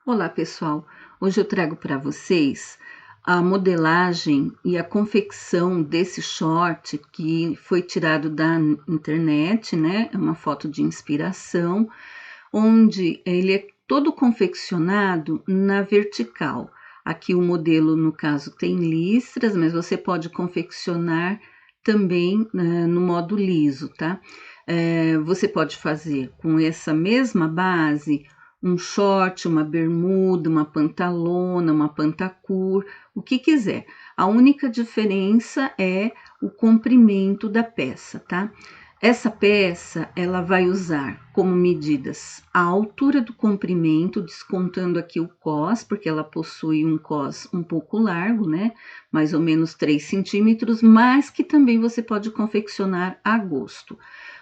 Olá, pessoal! Hoje eu trago para vocês a modelagem e a confecção desse short que foi tirado da internet, né? É uma foto de inspiração, onde ele é todo confeccionado na vertical. Aqui o modelo, no caso, tem listras, mas você pode confeccionar também no modo liso, tá? Você pode fazer com essa mesma base um short, uma bermuda, uma pantalona, uma pantacur, o que quiser. A única diferença é o comprimento da peça, tá? Essa peça, ela vai usar como medidas a altura do comprimento, descontando aqui o cós, porque ela possui um cós um pouco largo, né? Mais ou menos 3 centímetros, mas que também você pode confeccionar a gosto.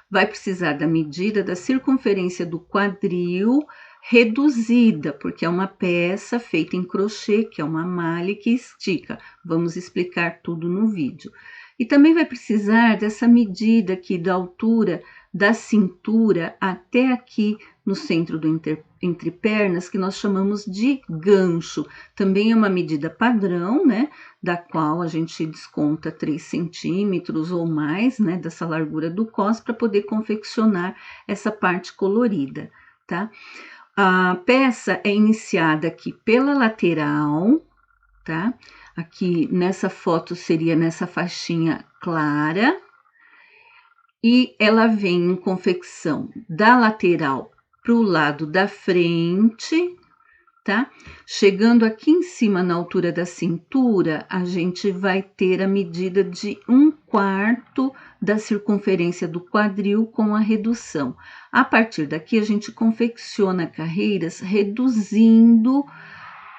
Vai precisar da medida da circunferência do quadril, reduzida, porque é uma peça feita em crochê, que é uma malha que estica. Vamos explicar tudo no vídeo. E também vai precisar dessa medida aqui da altura da cintura até aqui no centro do entrepernas, que nós chamamos de gancho. Também é uma medida padrão, né? Da qual a gente desconta 3 centímetros ou mais, né? Dessa largura do cós para poder confeccionar essa parte colorida, tá? A peça é iniciada aqui pela lateral, tá? Aqui nessa foto seria nessa faixinha clara, e ela vem em confecção da lateral para o lado da frente, tá? Chegando aqui em cima na altura da cintura, a gente vai ter a medida de 1/4 da circunferência do quadril com a redução. A partir daqui, a gente confecciona carreiras reduzindo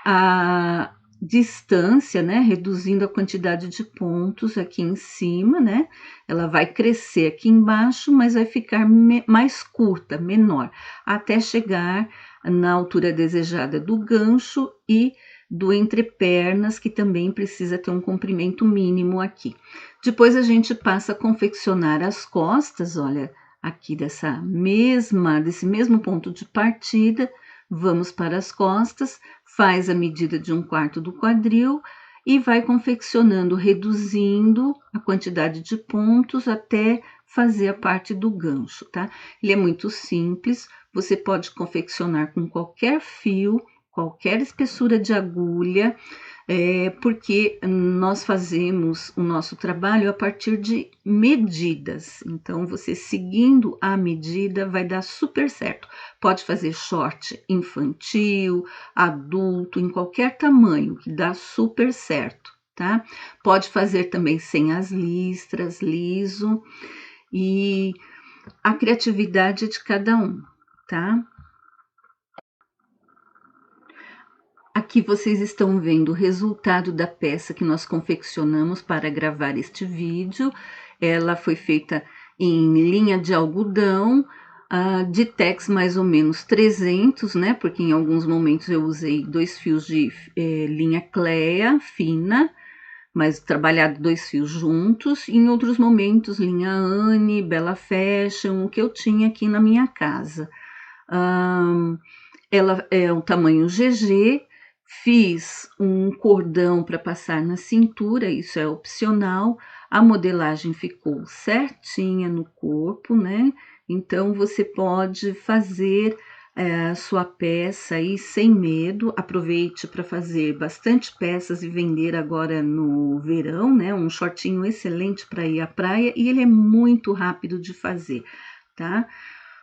a distância, né? Reduzindo a quantidade de pontos aqui em cima, né? Ela vai crescer aqui embaixo, mas vai ficar mais curta, menor, até chegar na altura desejada do gancho e do entrepernas, que também precisa ter um comprimento mínimo aqui. Depois a gente passa a confeccionar as costas, olha, aqui desse mesmo ponto de partida, vamos para as costas, faz a medida de 1/4 do quadril e vai confeccionando, reduzindo a quantidade de pontos até fazer a parte do gancho, tá? Ele é muito simples, você pode confeccionar com qualquer fio, qualquer espessura de agulha, porque nós fazemos o nosso trabalho a partir de medidas. Então, você seguindo a medida vai dar super certo. Pode fazer short infantil, adulto, em qualquer tamanho, que dá super certo, tá? Pode fazer também sem as listras, liso, e a criatividade é de cada um, tá? Aqui vocês estão vendo o resultado da peça que nós confeccionamos para gravar este vídeo. Ela foi feita em linha de algodão, de tex mais ou menos 300, né? Porque em alguns momentos eu usei 2 fios de linha Cleia fina, mas trabalhado 2 fios juntos. E em outros momentos, linha Anne, Bella Fashion, o que eu tinha aqui na minha casa. Ela é o tamanho GG, fiz um cordão para passar na cintura, isso é opcional, a modelagem ficou certinha no corpo, né? Então, você pode fazer a sua peça aí sem medo, aproveite para fazer bastante peças e vender agora no verão, né? Um shortinho excelente para ir à praia e ele é muito rápido de fazer, tá?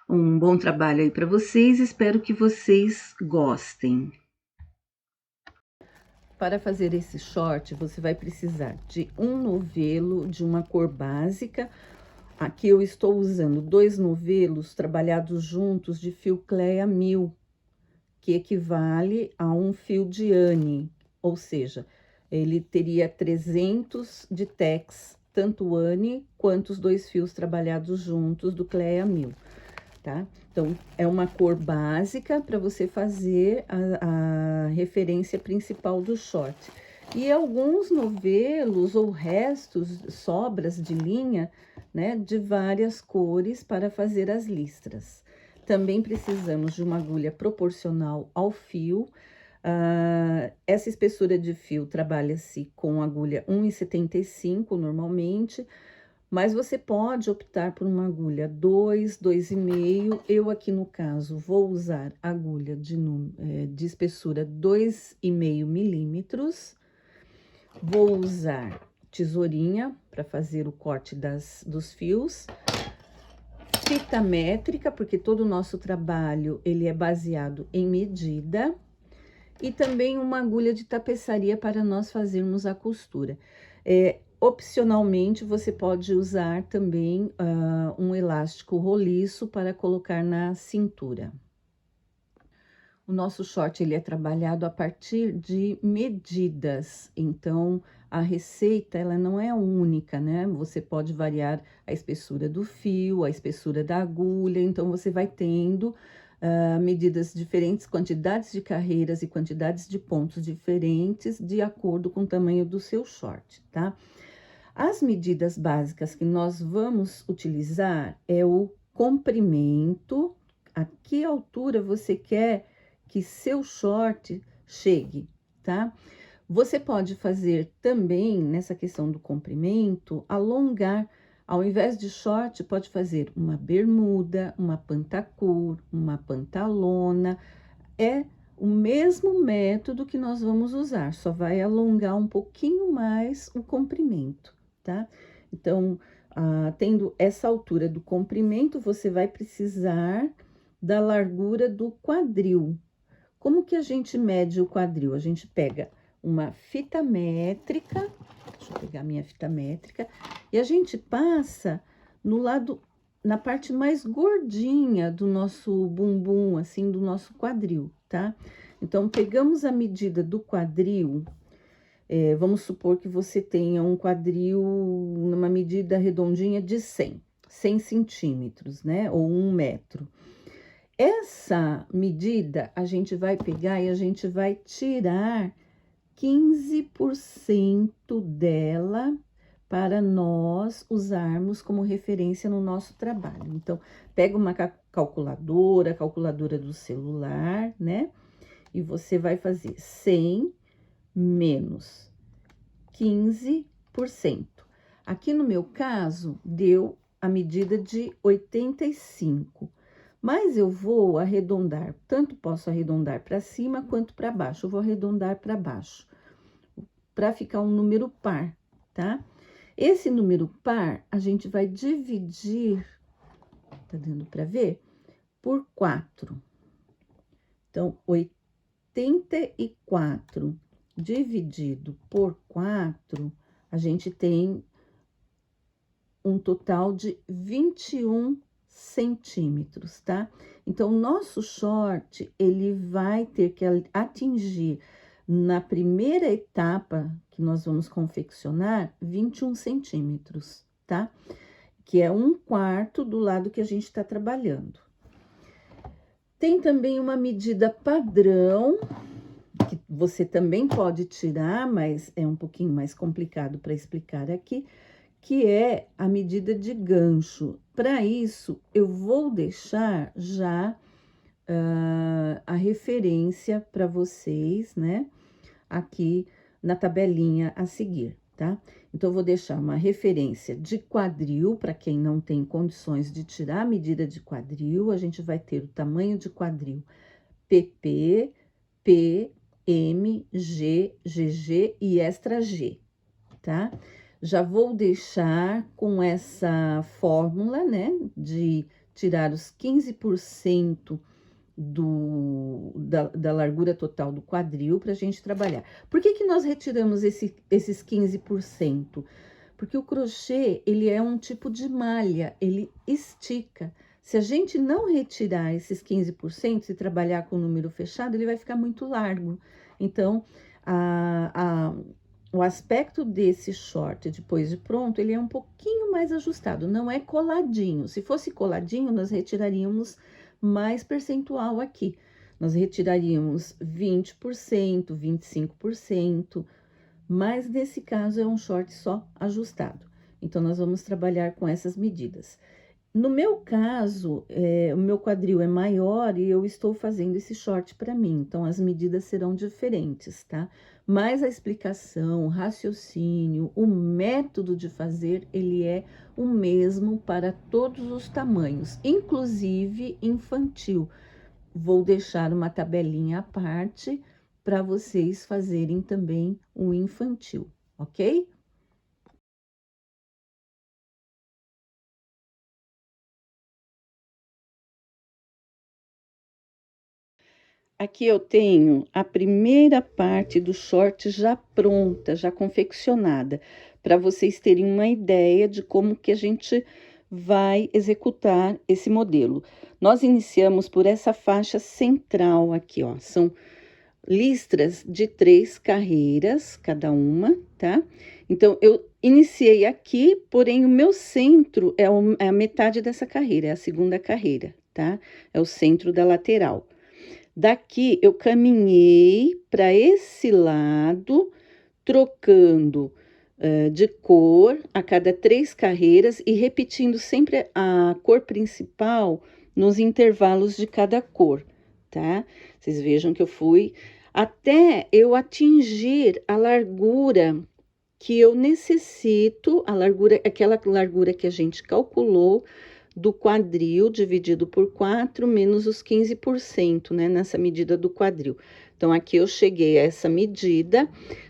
Um bom trabalho aí para vocês, espero que vocês gostem. Para fazer esse short, você vai precisar de um novelo de uma cor básica. Aqui eu estou usando 2 novelos trabalhados juntos de fio Cleia 1000, que equivale a um fio de Anne, ou seja, ele teria 300 de tex, tanto Anne quanto os 2 fios trabalhados juntos do Cleia 1000. Tá? Então, é uma cor básica para você fazer a referência principal do short. E alguns novelos ou restos, sobras de linha, né, de várias cores para fazer as listras. também precisamos de uma agulha proporcional ao fio. Essa espessura de fio trabalha-se com agulha 1,75 normalmente, mas você pode optar por uma agulha 2, 2,5. Eu aqui no caso vou usar agulha de espessura 2,5 milímetros. Vou usar tesourinha para fazer o corte dos fios. Fita métrica, porque todo o nosso trabalho ele é baseado em medida. E também uma agulha de tapeçaria para nós fazermos a costura. Opcionalmente, você pode usar também um elástico roliço para colocar na cintura. O nosso short ele é trabalhado a partir de medidas, então a receita ela não é única, né? Você pode variar a espessura do fio, a espessura da agulha, então você vai tendo medidas diferentes, quantidades de carreiras e quantidades de pontos diferentes de acordo com o tamanho do seu short, tá? As medidas básicas que nós vamos utilizar é o comprimento, a que altura você quer que seu short chegue, tá? Você pode fazer também, nessa questão do comprimento, alongar. Ao invés de short, pode fazer uma bermuda, uma pantacur, uma pantalona. É o mesmo método que nós vamos usar, só vai alongar um pouquinho mais o comprimento, tá? Então, tendo essa altura do comprimento, você vai precisar da largura do quadril. Como que a gente mede o quadril? A gente pega uma fita métrica, deixa eu pegar minha fita métrica, e a gente passa no lado, na parte mais gordinha do nosso bumbum, assim, do nosso quadril, tá? Então, pegamos a medida do quadril, vamos supor que você tenha um quadril numa medida redondinha de 100 centímetros, né? Ou 1 metro. Essa medida, a gente vai pegar e a gente vai tirar 15% dela para nós usarmos como referência no nosso trabalho. Então, pega uma calculadora do celular, né? E você vai fazer 100 menos 15%. Aqui no meu caso, deu a medida de 85. Mas eu vou arredondar, tanto posso arredondar para cima quanto para baixo. Eu vou arredondar para baixo, para ficar um número par, tá? Esse número par, a gente vai dividir, tá dando para ver? Por 4. Então, 84 dividido por 4, a gente tem um total de 21 centímetros, tá? Então, o nosso short, ele vai ter que atingir, na primeira etapa que nós vamos confeccionar, 21 centímetros, tá? Que é 1/4 do lado que a gente está trabalhando. Tem também uma medida padrão, que você também pode tirar, mas é um pouquinho mais complicado para explicar aqui, que é a medida de gancho. Para isso, eu vou deixar já a referência para vocês, né? Aqui na tabelinha a seguir, tá? Então, eu vou deixar uma referência de quadril, para quem não tem condições de tirar a medida de quadril, a gente vai ter o tamanho de quadril PP, P, M, G, GG e extra G, tá? Já vou deixar com essa fórmula, né, de tirar os 15% da largura total do quadril para a gente trabalhar. Por que nós retiramos esses 15%? Porque o crochê, ele é um tipo de malha, ele estica. Se a gente não retirar esses 15% e trabalhar com o número fechado, ele vai ficar muito largo. Então, o aspecto desse short, depois de pronto, ele é um pouquinho mais ajustado, não é coladinho. Se fosse coladinho, nós retiraríamos mais percentual aqui. Nós retiraríamos 20%, 25%, mas nesse caso é um short só ajustado. Então, nós vamos trabalhar com essas medidas. No meu caso, o meu quadril é maior e eu estou fazendo esse short para mim, então as medidas serão diferentes, tá? Mas a explicação, o raciocínio, o método de fazer, ele é o mesmo para todos os tamanhos, inclusive infantil. Vou deixar uma tabelinha à parte para vocês fazerem também o infantil, ok? Aqui eu tenho a primeira parte do short já pronta, já confeccionada, para vocês terem uma ideia de como que a gente vai executar esse modelo. Nós iniciamos por essa faixa central aqui, ó, são listras de 3 carreiras, cada uma, tá? Então, eu iniciei aqui, porém, o meu centro é a metade dessa carreira, é a segunda carreira, tá? É o centro da lateral. Daqui eu caminhei para esse lado, trocando de cor a cada 3 carreiras e repetindo sempre a cor principal nos intervalos de cada cor, tá? Vocês vejam que eu fui até eu atingir a largura que eu necessito, a largura, aquela largura que a gente calculou do quadril dividido por 4 menos os 15%, né, nessa medida do quadril. Então, aqui eu cheguei a essa medida.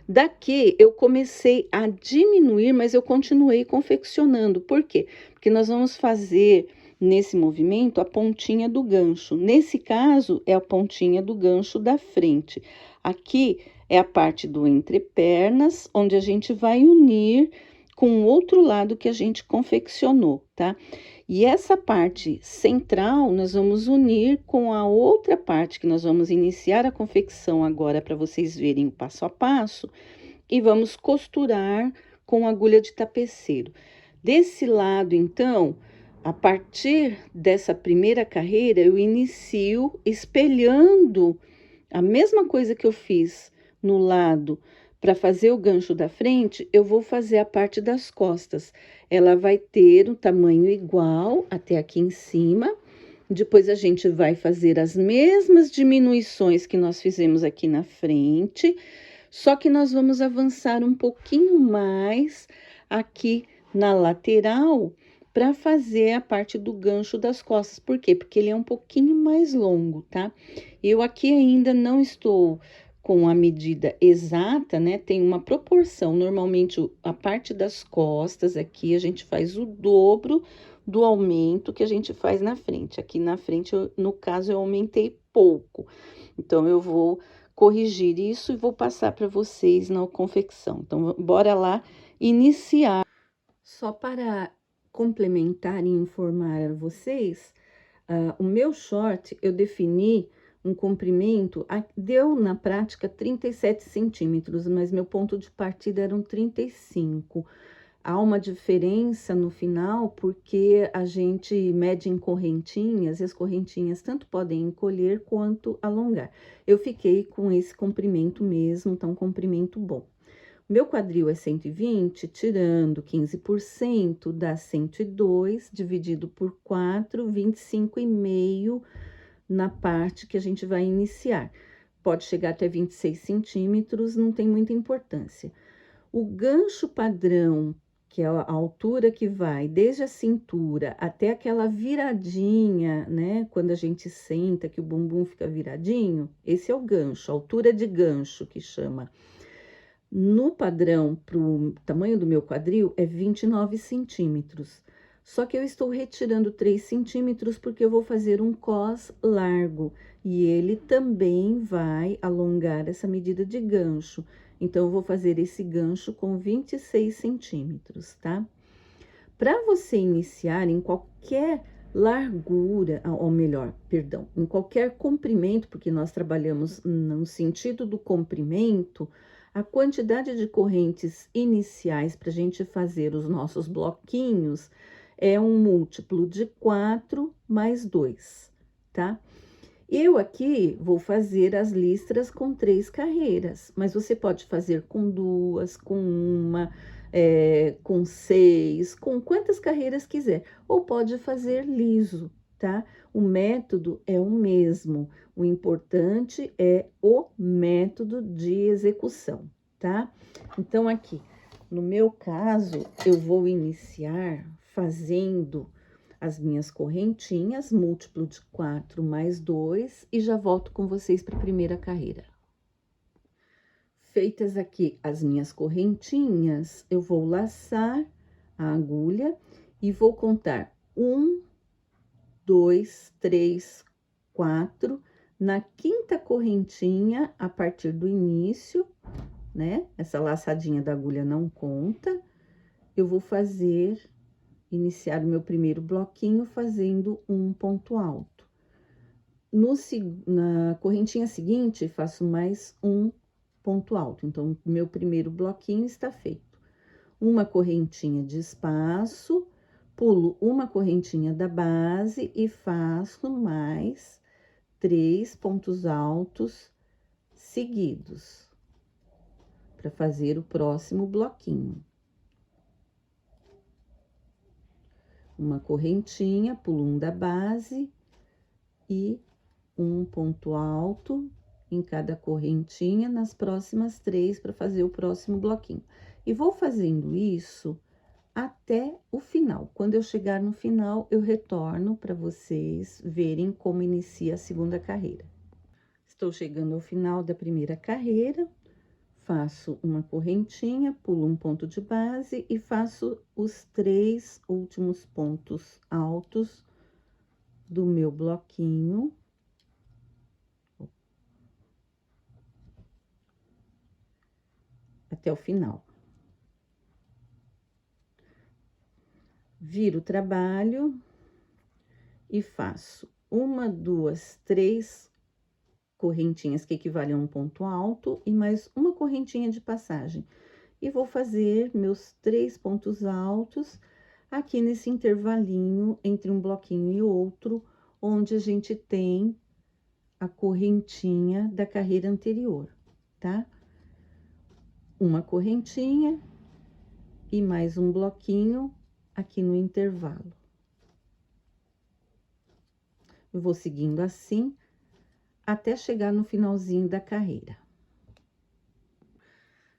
Daqui eu comecei a diminuir, mas eu continuei confeccionando. Por quê? Porque nós vamos fazer nesse movimento a pontinha do gancho. Nesse caso, é a pontinha do gancho da frente. Aqui é a parte do entrepernas, onde a gente vai unir com o outro lado que a gente confeccionou, tá? E essa parte central nós vamos unir com a outra parte que nós vamos iniciar a confecção agora para vocês verem o passo a passo e vamos costurar com agulha de tapeceiro. Desse lado, então, a partir dessa primeira carreira, eu inicio espelhando a mesma coisa que eu fiz no lado para fazer o gancho da frente, eu vou fazer a parte das costas. Ela vai ter um tamanho igual até aqui em cima. Depois a gente vai fazer as mesmas diminuições que nós fizemos aqui na frente, só que nós vamos avançar um pouquinho mais aqui na lateral para fazer a parte do gancho das costas. Por quê? Porque ele é um pouquinho mais longo, tá? Eu aqui ainda não estou com a medida exata, né? Tem uma proporção. Normalmente, a parte das costas aqui, a gente faz o dobro do aumento que a gente faz na frente. Aqui na frente, no caso, eu aumentei pouco. Então, eu vou corrigir isso e vou passar para vocês na confecção. Então, bora lá iniciar. Só para complementar e informar a vocês, o meu short eu defini um comprimento, deu na prática 37 centímetros, mas meu ponto de partida eram 35. Há uma diferença no final, porque a gente mede em correntinhas, e as correntinhas tanto podem encolher quanto alongar. Eu fiquei com esse comprimento mesmo, então, comprimento bom. Meu quadril é 120, tirando 15%, dá 102, dividido por 4, 25,5 na parte que a gente vai iniciar. Pode chegar até 26 centímetros, não tem muita importância. O gancho padrão, que é a altura que vai desde a cintura até aquela viradinha, né? Quando a gente senta, que o bumbum fica viradinho, esse é o gancho, a altura de gancho que chama. No padrão, para o tamanho do meu quadril, é 29 centímetros. Só que eu estou retirando 3 centímetros porque eu vou fazer um cos largo. E ele também vai alongar essa medida de gancho. Então, eu vou fazer esse gancho com 26 centímetros, tá? Para você iniciar em qualquer largura, ou melhor, perdão, em qualquer comprimento, porque nós trabalhamos no sentido do comprimento, a quantidade de correntes iniciais para a gente fazer os nossos bloquinhos é um múltiplo de 4 mais 2, tá? Eu aqui vou fazer as listras com 3 carreiras, mas você pode fazer com 2, com uma, com 6, com quantas carreiras quiser, ou pode fazer liso, tá? O método é o mesmo, o importante é o método de execução, tá? Então, aqui, no meu caso, eu vou iniciar fazendo as minhas correntinhas, múltiplo de 4 mais 2, e já volto com vocês para a primeira carreira. Feitas aqui as minhas correntinhas, eu vou laçar a agulha e vou contar 1, 2, 3, 4. Na quinta correntinha, a partir do início, né? Essa laçadinha da agulha não conta. Eu vou iniciar o meu primeiro bloquinho fazendo um ponto alto. Na correntinha seguinte, faço mais um ponto alto. Então, meu primeiro bloquinho está feito. Uma correntinha de espaço, pulo uma correntinha da base e faço mais 3 pontos altos seguidos, para fazer o próximo bloquinho. Uma correntinha, pulo um da base e um ponto alto em cada correntinha nas próximas 3 para fazer o próximo bloquinho. E vou fazendo isso até o final. Quando eu chegar no final, eu retorno para vocês verem como inicia a segunda carreira. Estou chegando ao final da primeira carreira, faço uma correntinha, pulo um ponto de base e faço os 3 últimos pontos altos do meu bloquinho. Até o final. Viro o trabalho e faço 1, 2, 3 correntinhas que equivalem a um ponto alto e mais uma correntinha de passagem. E vou fazer meus 3 pontos altos aqui nesse intervalinho entre um bloquinho e outro, onde a gente tem a correntinha da carreira anterior, tá? Uma correntinha e mais um bloquinho aqui no intervalo. Eu vou seguindo assim até chegar no finalzinho da carreira.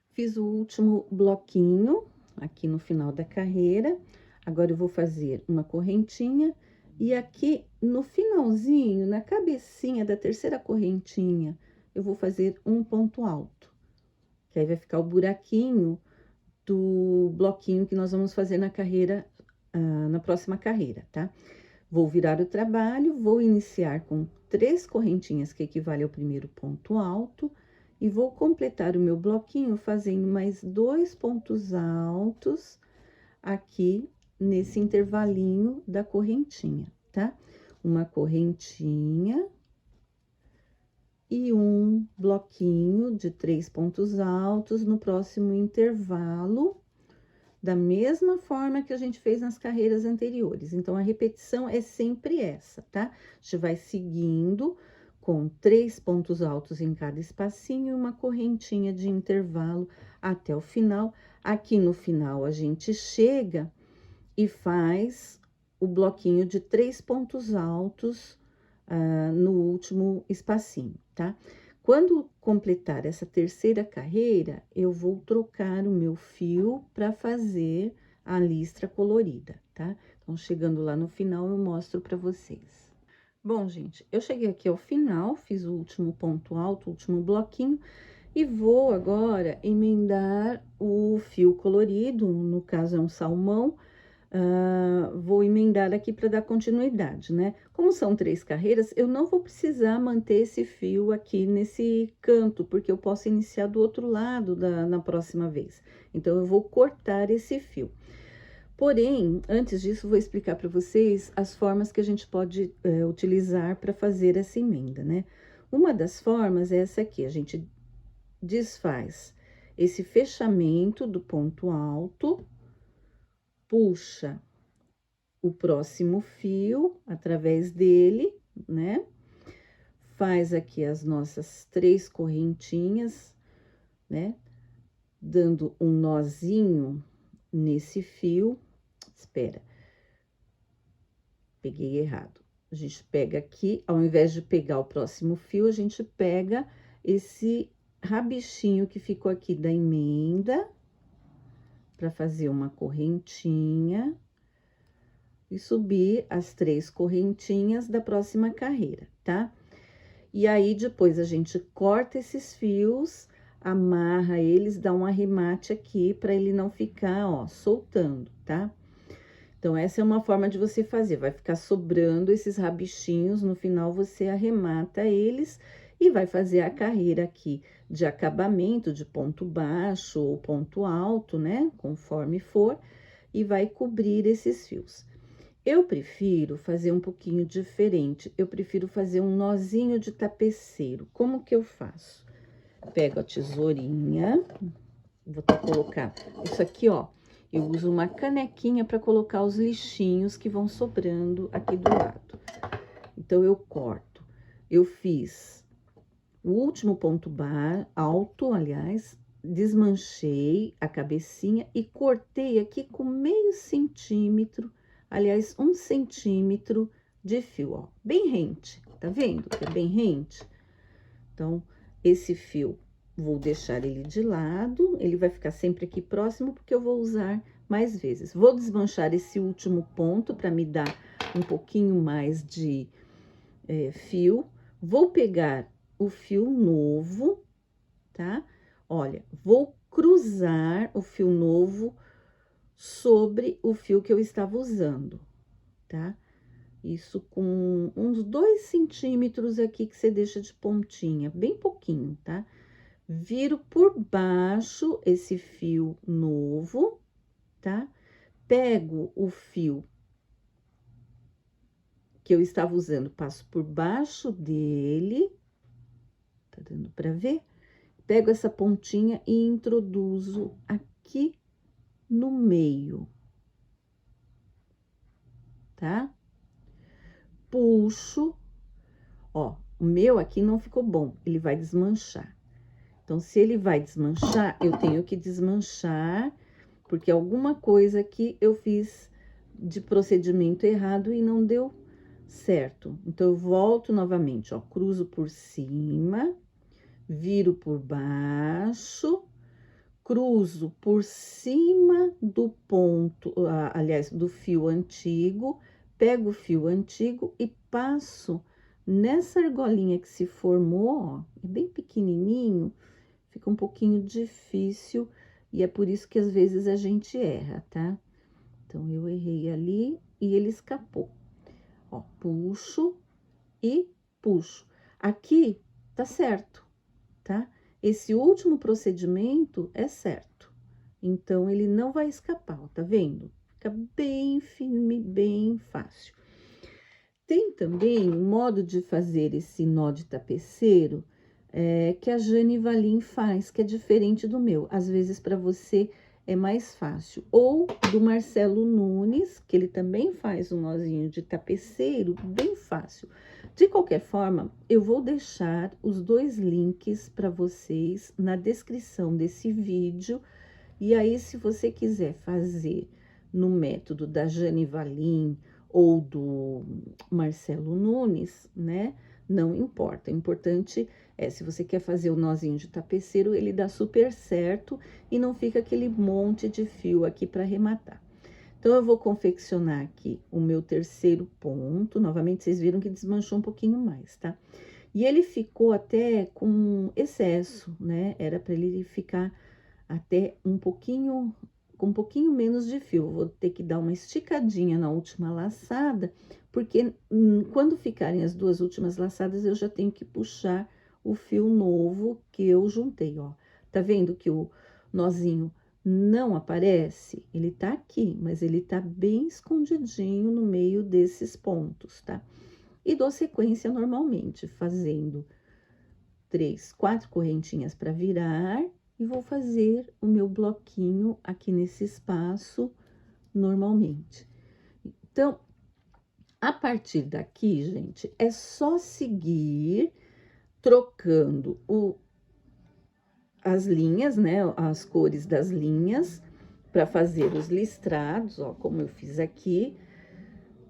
Fiz o último bloquinho aqui no final da carreira. Agora eu vou fazer uma correntinha e aqui no finalzinho, na cabecinha da terceira correntinha, eu vou fazer um ponto alto. Que aí vai ficar o buraquinho do bloquinho que nós vamos fazer na carreira, na próxima carreira, tá? Vou virar o trabalho, vou iniciar com 3 correntinhas, que equivale ao primeiro ponto alto, e vou completar o meu bloquinho fazendo mais 2 pontos altos aqui nesse intervalinho da correntinha, tá? Uma correntinha e um bloquinho de 3 pontos altos no próximo intervalo, da mesma forma que a gente fez nas carreiras anteriores. Então, a repetição é sempre essa, tá? A gente vai seguindo com 3 pontos altos em cada espacinho e uma correntinha de intervalo até o final. Aqui no final, a gente chega e faz o bloquinho de 3 pontos altos no último espacinho, tá? Quando completar essa terceira carreira, eu vou trocar o meu fio para fazer a listra colorida, tá? Então, chegando lá no final, eu mostro para vocês. Bom, gente, eu cheguei aqui ao final, fiz o último ponto alto, o último bloquinho, e vou agora emendar o fio colorido, no caso é um salmão. Vou emendar aqui para dar continuidade, né? Como são 3 carreiras, eu não vou precisar manter esse fio aqui nesse canto, porque eu posso iniciar do outro lado na próxima vez. Então, eu vou cortar esse fio. Porém, antes disso, vou explicar para vocês as formas que a gente pode utilizar para fazer essa emenda, né? Uma das formas é essa aqui, a gente desfaz esse fechamento do ponto alto, puxa o próximo fio através dele, né? Faz aqui as nossas 3 correntinhas, né? Dando um nozinho nesse fio, espera, peguei errado. A gente pega aqui, ao invés de pegar o próximo fio, a gente pega esse rabichinho que ficou aqui da emenda, para fazer uma correntinha e subir as 3 correntinhas da próxima carreira, tá? E aí, depois a gente corta esses fios, amarra eles, dá um arremate aqui, para ele não ficar, ó, soltando, tá? Então, essa é uma forma de você fazer, vai ficar sobrando esses rabichinhos, no final você arremata eles e vai fazer a carreira aqui de acabamento, de ponto baixo ou ponto alto, né? Conforme for, e vai cobrir esses fios. Eu prefiro fazer um pouquinho diferente, eu prefiro fazer um nozinho de tapeceiro. Como que eu faço? Pego a tesourinha, vou até colocar isso aqui, ó. Eu uso uma canequinha para colocar os lixinhos que vão sobrando aqui do lado. Então, eu corto. Eu fiz o último ponto alto, aliás, desmanchei a cabecinha e cortei aqui com meio centímetro, aliás, 1 centímetro de fio, ó, bem rente, tá vendo que é bem rente? Então, esse fio, vou deixar ele de lado, ele vai ficar sempre aqui próximo, porque eu vou usar mais vezes. Vou desmanchar esse último ponto para me dar um pouquinho mais de fio. Vou pegar o fio novo, tá? Olha, vou cruzar o fio novo sobre o fio que eu estava usando, tá? Isso com uns 2 centímetros aqui que você deixa de pontinha, bem pouquinho, tá? Viro por baixo esse fio novo, tá? Pego o fio que eu estava usando, passo por baixo dele, tá dando pra ver? Pego essa pontinha e introduzo aqui no meio, tá? Puxo, ó, o meu aqui não ficou bom, ele vai desmanchar. Então, se ele vai desmanchar, eu tenho que desmanchar, porque alguma coisa aqui eu fiz de procedimento errado e não deu certo. Então, eu volto novamente, ó, cruzo por cima, viro por baixo, cruzo por cima do ponto, aliás, do fio antigo, pego o fio antigo e passo nessa argolinha que se formou, ó, é bem pequenininho, fica um pouquinho difícil e é por isso que às vezes a gente erra, tá? Então, eu errei ali e ele escapou. Ó, puxo e puxo. Aqui tá certo, tá? Esse último procedimento é certo. Então, ele não vai escapar, ó, tá vendo? Fica bem firme, bem fácil. Tem também um modo de fazer esse nó de tapeceiro que a Jane Valim faz, que é diferente do meu. Às vezes, para você é mais fácil. Ou do Marcelo Nunes, que ele também faz um nozinho de tapeceiro bem fácil. De qualquer forma, eu vou deixar os 2 links para vocês na descrição desse vídeo. E aí, se você quiser fazer no método da Jane Valim ou do Marcelo Nunes, né? Não importa. O importante é, se você quer fazer o nozinho de tapeceiro, ele dá super certo e não fica aquele monte de fio aqui para arrematar. Então, eu vou confeccionar aqui o meu terceiro ponto. Novamente, vocês viram que desmanchou um pouquinho mais, tá? E ele ficou até com excesso, né? Era para ele ficar até com um pouquinho menos de fio. Vou ter que dar uma esticadinha na última laçada, porque quando ficarem as 2 últimas laçadas, eu já tenho que puxar o fio novo que eu juntei, ó. Tá vendo que o nozinho não aparece? Ele tá aqui, mas ele tá bem escondidinho no meio desses pontos, tá? E dou sequência normalmente, fazendo 3, 4 correntinhas para virar e vou fazer o meu bloquinho aqui nesse espaço normalmente. Então, a partir daqui, gente, é só seguir trocando as linhas, né, as cores das linhas, para fazer os listrados, ó, como eu fiz aqui,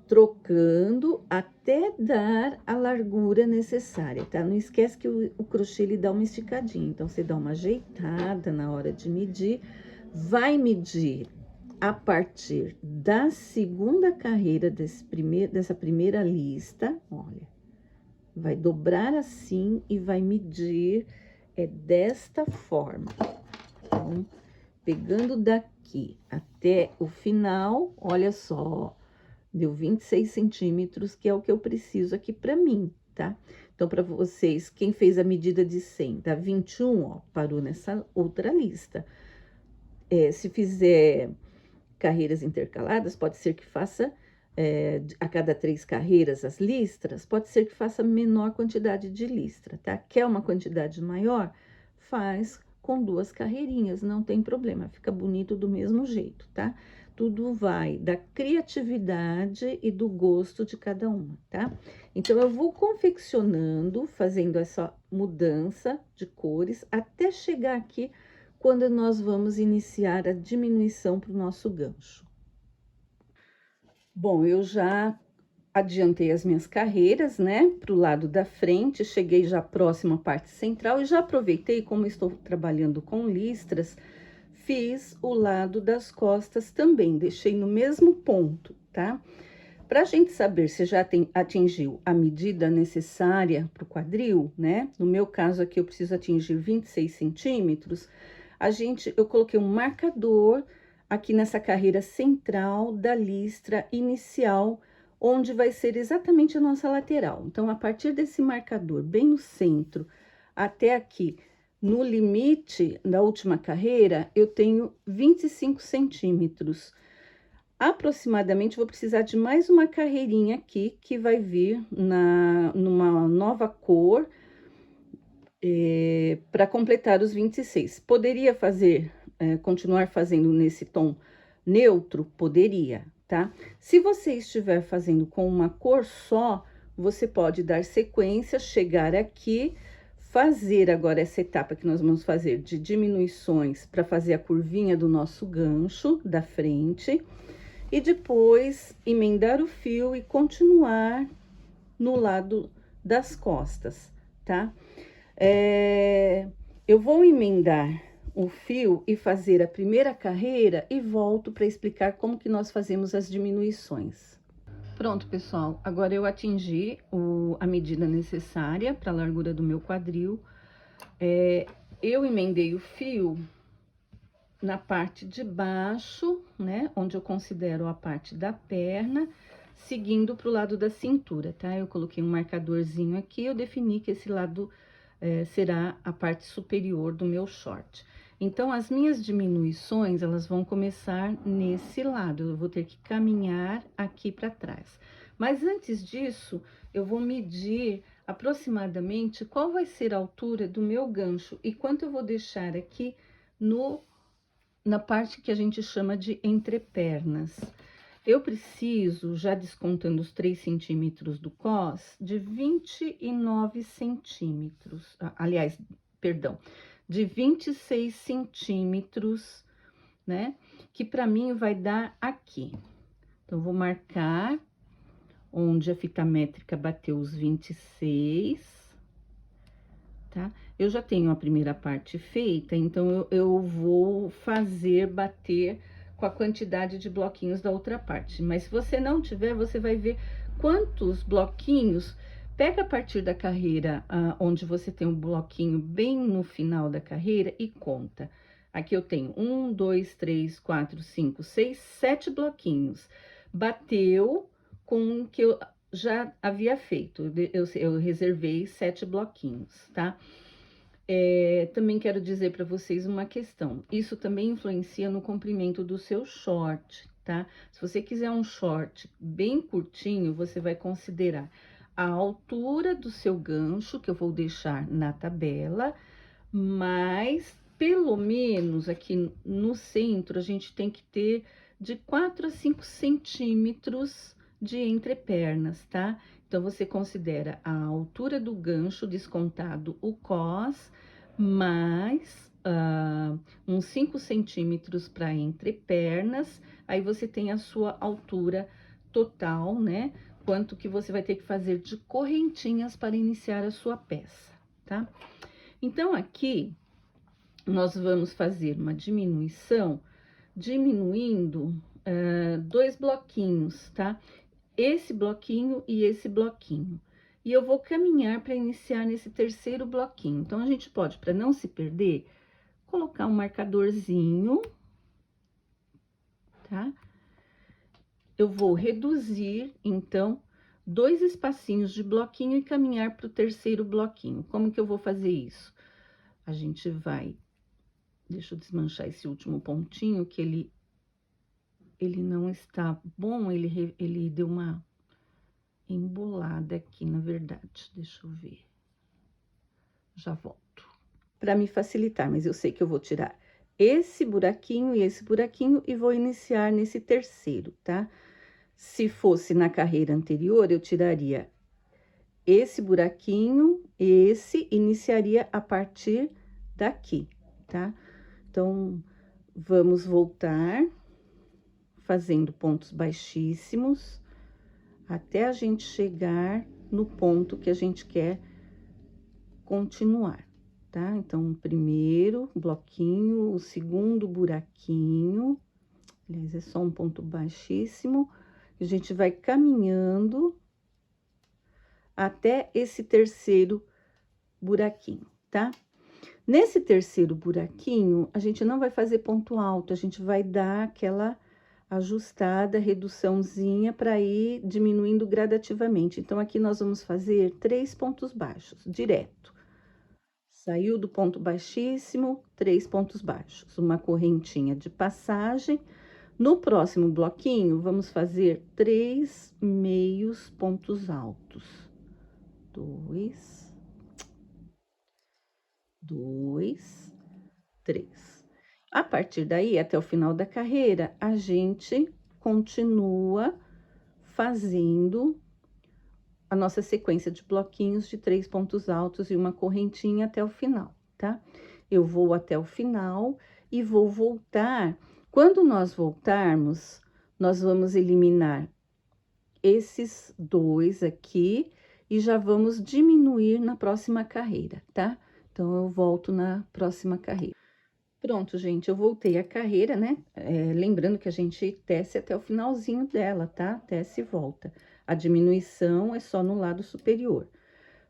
trocando até dar a largura necessária, tá? Não esquece que o crochê ele dá uma esticadinha, então você dá uma ajeitada na hora de medir, vai medir a partir da segunda carreira dessa primeira lista, olha, vai dobrar assim e vai medir desta forma. Então, pegando daqui até o final, olha só, deu 26 centímetros, que é o que eu preciso aqui para mim, tá? Então, para vocês, quem fez a medida de 100 dá 21, ó, parou nessa outra lista. Se fizer carreiras intercaladas, pode ser que faça a cada 3 carreiras as listras, pode ser que faça menor quantidade de listra, tá? Quer uma quantidade maior? Faz com 2 carreirinhas, não tem problema, fica bonito do mesmo jeito, tá? Tudo vai da criatividade e do gosto de cada uma, tá? Então, eu vou confeccionando, fazendo essa mudança de cores, até chegar aqui quando nós vamos iniciar a diminuição para o nosso gancho. Bom, eu já adiantei as minhas carreiras, né, para o lado da frente, cheguei já próximo à parte central e já aproveitei, como estou trabalhando com listras, fiz o lado das costas também, deixei no mesmo ponto, tá? Para a gente saber se já atingiu a medida necessária para o quadril, né? No meu caso aqui, eu preciso atingir 26 centímetros. Eu coloquei um marcador aqui nessa carreira central da listra inicial, onde vai ser exatamente a nossa lateral. Então, a partir desse marcador, bem no centro, até aqui, no limite da última carreira, eu tenho 25 centímetros. Aproximadamente, vou precisar de mais uma carreirinha aqui, que vai vir numa nova cor, para completar os 26. Poderia continuar fazendo nesse tom neutro? Poderia, tá? Se você estiver fazendo com uma cor só, você pode dar sequência, chegar aqui, fazer agora essa etapa que nós vamos fazer de diminuições para fazer a curvinha do nosso gancho da frente, e depois emendar o fio e continuar no lado das costas, tá? Eu vou emendar o fio e fazer a primeira carreira e volto para explicar como que nós fazemos as diminuições. Pronto, pessoal, agora eu atingi a medida necessária para a largura do meu quadril. Eu emendei o fio na parte de baixo, né, onde eu considero a parte da perna, seguindo para o lado da cintura, tá? Eu coloquei um marcadorzinho aqui, eu defini que esse lado será a parte superior do meu short. Então, as minhas diminuições, elas vão começar nesse lado, eu vou ter que caminhar aqui para trás. Mas antes disso, eu vou medir aproximadamente qual vai ser a altura do meu gancho e quanto eu vou deixar aqui na parte que a gente chama de entrepernas. Eu preciso, já descontando os 3 centímetros do cos, de 29 centímetros. Aliás, perdão, de 26 centímetros, né? Que para mim vai dar aqui. Então, vou marcar onde a fita métrica bateu os 26, tá? Eu já tenho a primeira parte feita, então eu vou bater com a quantidade de bloquinhos da outra parte. Mas se você não tiver, você vai ver quantos bloquinhos. Pega a partir da carreira onde você tem um bloquinho bem no final da carreira e conta. Aqui eu tenho 1, 2, 3, 4, 5, 6, 7 bloquinhos. Bateu com o que eu já havia feito. Eu reservei 7 bloquinhos, tá? Também quero dizer para vocês uma questão. Isso também influencia no comprimento do seu short, tá? Se você quiser um short bem curtinho, você vai considerar a altura do seu gancho, que eu vou deixar na tabela, mas pelo menos aqui no centro a gente tem que ter de 4 a 5 centímetros de entrepernas, tá? Então, você considera a altura do gancho descontado o cos, mais uns 5 centímetros para entrepernas, aí você tem a sua altura total, né? Quanto que você vai ter que fazer de correntinhas para iniciar a sua peça, tá? Então, aqui, nós vamos fazer uma diminuição, diminuindo 2 bloquinhos, tá? Esse bloquinho e esse bloquinho. E eu vou caminhar para iniciar nesse terceiro bloquinho. Então, a gente pode, para não se perder, colocar um marcadorzinho, tá? Eu vou reduzir, então, 2 espacinhos de bloquinho e caminhar para o terceiro bloquinho. Como que eu vou fazer isso? A gente vai... Deixa eu desmanchar esse último pontinho, que ele não está bom, ele deu uma embolada aqui, na verdade. Deixa eu ver. Já volto. Para me facilitar, mas eu sei que eu vou tirar esse buraquinho e vou iniciar nesse terceiro, tá? Se fosse na carreira anterior, eu tiraria esse buraquinho, iniciaria a partir daqui, tá? Então, vamos voltar fazendo pontos baixíssimos até a gente chegar no ponto que a gente quer continuar, tá? Então, o primeiro bloquinho, o segundo buraquinho, aliás, é só um ponto baixíssimo, a gente vai caminhando até esse terceiro buraquinho, tá? Nesse terceiro buraquinho, a gente não vai fazer ponto alto, a gente vai dar aquela ajustada, reduçãozinha para ir diminuindo gradativamente. Então, aqui nós vamos fazer 3 pontos baixos, direto. Saiu do ponto baixíssimo, 3 pontos baixos, uma correntinha de passagem. No próximo bloquinho, vamos fazer 3 meios pontos altos. 2, 3. A partir daí, até o final da carreira, a gente continua fazendo a nossa sequência de bloquinhos de 3 pontos altos e uma correntinha até o final, tá? Eu vou até o final e vou voltar. Quando nós voltarmos, nós vamos eliminar esses 2 aqui e já vamos diminuir na próxima carreira, tá? Então, eu volto na próxima carreira. Pronto, gente, eu voltei a carreira, né? Lembrando que a gente tece até o finalzinho dela, tá? Tece e volta. A diminuição é só no lado superior.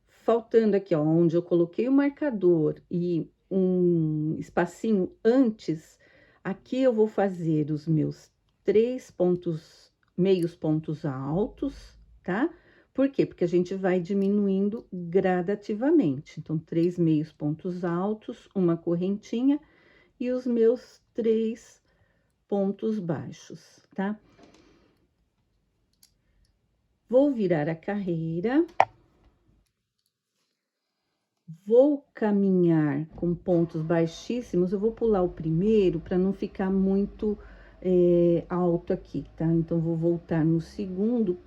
Faltando aqui, ó, onde eu coloquei o marcador e um espacinho antes, aqui eu vou fazer os meus 3 meios pontos altos, tá? Por quê? Porque a gente vai diminuindo gradativamente. Então, 3 meios pontos altos, uma correntinha e os meus 3 pontos baixos, tá? Vou virar a carreira. Vou caminhar com pontos baixíssimos, eu vou pular o primeiro para não ficar muito alto aqui, tá? Então, vou voltar no segundo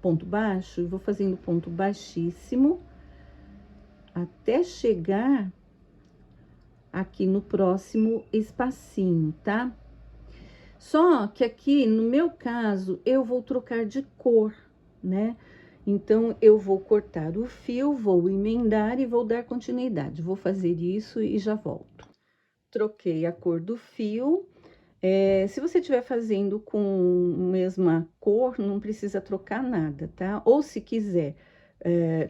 ponto baixo e vou fazendo ponto baixíssimo até chegar aqui no próximo espacinho, tá? Só que aqui, no meu caso, eu vou trocar de cor, né? Então, eu vou cortar o fio, vou emendar e vou dar continuidade. Vou fazer isso e já volto. Troquei a cor do fio. Se você estiver fazendo com a mesma cor, não precisa trocar nada, tá? Ou se quiser,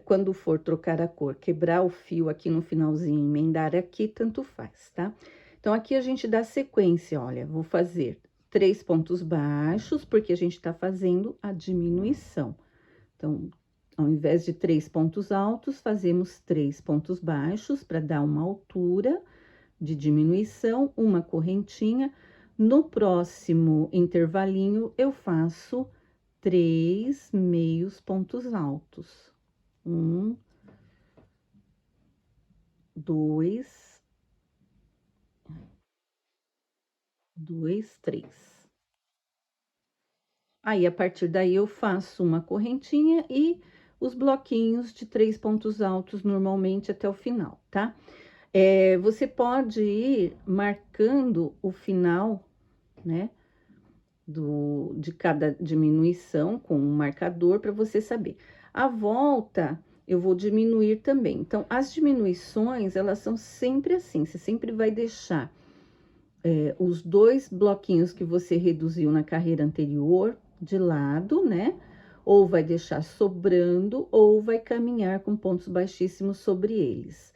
quando for trocar a cor, quebrar o fio aqui no finalzinho, emendar aqui, tanto faz, tá? Então, aqui a gente dá sequência, olha, vou fazer 3 pontos baixos, porque a gente tá fazendo a diminuição. Então, ao invés de 3 pontos altos, fazemos 3 pontos baixos para dar uma altura de diminuição, uma correntinha. No próximo intervalinho, eu faço 3 meios pontos altos. 1, 2, 3. Aí, a partir daí, eu faço uma correntinha e os bloquinhos de 3 pontos altos, normalmente, até o final, tá? Você pode ir marcando o final, né, de cada diminuição com um marcador para você saber. A volta eu vou diminuir também. Então, as diminuições, elas são sempre assim, você sempre vai deixar os 2 bloquinhos que você reduziu na carreira anterior de lado, né? Ou vai deixar sobrando, ou vai caminhar com pontos baixíssimos sobre eles.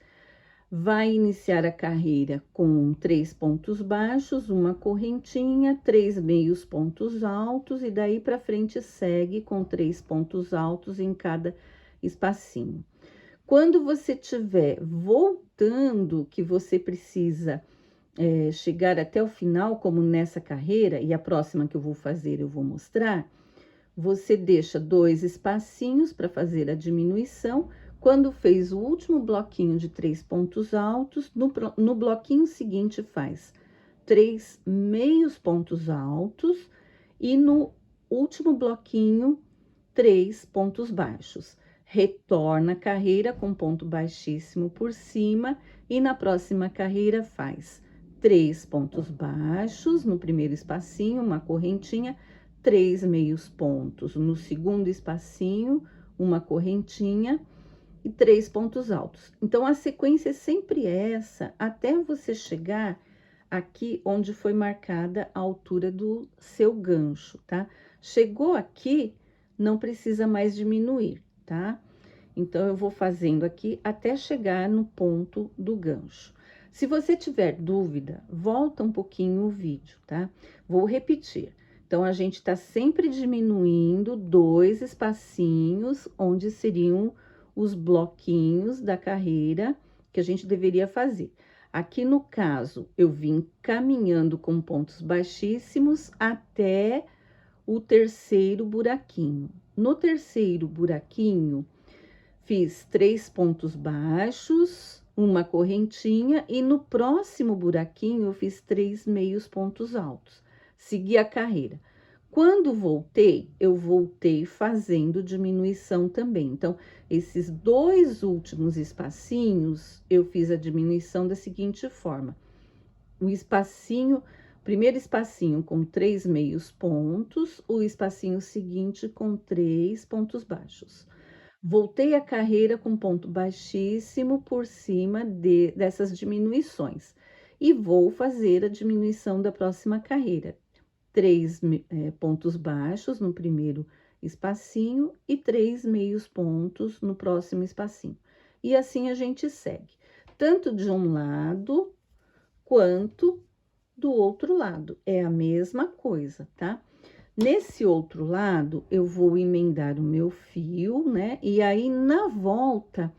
Vai iniciar a carreira com 3 pontos baixos, uma correntinha, 3 meios pontos altos, e daí para frente segue com 3 pontos altos em cada espacinho. Quando você estiver voltando, que você precisa chegar até o final, como nessa carreira, e a próxima que eu vou fazer eu vou mostrar, você deixa 2 espacinhos para fazer a diminuição. Quando fez o último bloquinho de 3 pontos altos, no bloquinho seguinte faz 3 meios pontos altos e no último bloquinho 3 pontos baixos. Retorna a carreira com ponto baixíssimo por cima e na próxima carreira faz 3 pontos baixos no primeiro espacinho, uma correntinha, 3 meios pontos no segundo espacinho, uma correntinha e 3 pontos altos. Então, a sequência é sempre essa, até você chegar aqui onde foi marcada a altura do seu gancho, tá? Chegou aqui, não precisa mais diminuir, tá? Então, eu vou fazendo aqui até chegar no ponto do gancho. Se você tiver dúvida, volta um pouquinho o vídeo, tá? Vou repetir. Então, a gente tá sempre diminuindo 2 espacinhos, onde seriam os bloquinhos da carreira que a gente deveria fazer. Aqui no caso, eu vim caminhando com pontos baixíssimos até o terceiro buraquinho. No terceiro buraquinho, fiz 3 pontos baixos, uma correntinha, e no próximo buraquinho eu fiz 3 meios pontos altos. Segui a carreira. Quando voltei, eu voltei fazendo diminuição também. Então, esses 2 últimos espacinhos, eu fiz a diminuição da seguinte forma. O espacinho, primeiro espacinho com 3 meios pontos, o espacinho seguinte com 3 pontos baixos. Voltei a carreira com ponto baixíssimo por cima dessas diminuições. E vou fazer a diminuição da próxima carreira. 3 pontos baixos no primeiro espacinho e 3 meios pontos no próximo espacinho. E assim a gente segue, tanto de um lado quanto do outro lado. É a mesma coisa, tá? Nesse outro lado, eu vou emendar o meu fio, né? E aí, na volta,